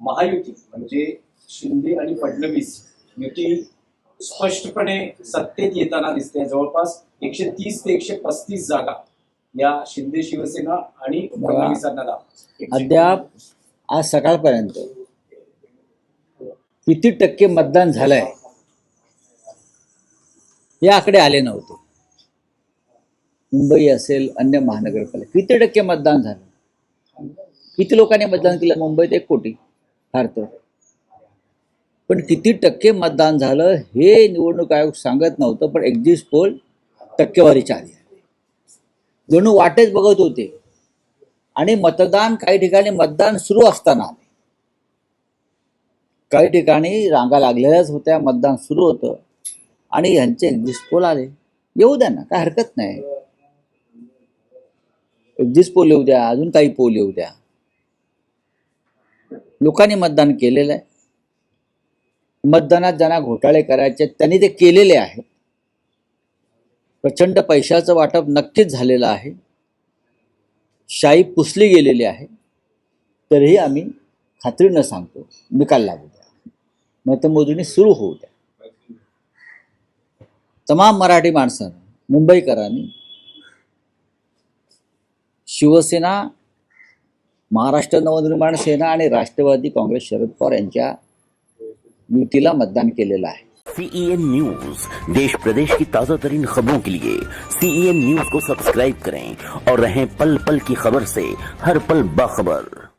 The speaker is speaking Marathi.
महायुती म्हणजे शिंदे आणि फडणवीस युती स्पष्टपणे सत्तेत येताना दिसते. जवळपास 130 ते 135 जागा या शिंदे शिवसेना आणि फडणवीसांना दाखल. अद्याप आज सकाळपर्यंत किती टक्के मतदान झालंय हे आकडे आले नव्हते. मुंबई असेल, अन्य महानगरपालिका किती टक्के मतदान झालं, किती लोकांनी मतदान केलं? मुंबईत 1 कोटी फार तर. पण किती टक्के मतदान झालं हे निवडणूक आयोग सांगत नव्हतं. पण एक्झिट पोल टक्केवारीच्या आधी जणू वाटेच बघत होते. आणि मतदान काही ठिकाणी मतदान सुरू असताना, काही ठिकाणी रांगा लागलेल्याच होत्या, मतदान सुरू होतं आणि यांचे एक्झिट पोल आले. येऊ द्या ना, काय हरकत नाही. एक्झिट पोल येऊ द्या, अजून काही पोल येऊ द्या. लोकांनी मतदान केलेलं आहे. मतदानात ज्यांना घोटाळे करायचे त्यांनी ते केलेले आहेत. प्रचंड पैशाचं वाटप नक्कीच झालेलं आहे. शाई पुसली गेलेली आहे. तरीही आम्ही खात्रीनं सांगतो, निकाल लागू द्या, मतमोजणी सुरू होऊ द्या. तमाम मराठी माणसांनी, मुंबईकरांनी शिवसेना, महाराष्ट्र नवनिर्माण सेना आणि राष्ट्रवादी काँग्रेस शरद पवार यांच्या युतीला मतदान केलेलं आहे. CEN न्यूज, देश प्रदेश की ताजा तरीन खबरों के लिए CEN न्यूज को सब्सक्राइब करें और रहें पल पल की खबर से हर पल बाखबर.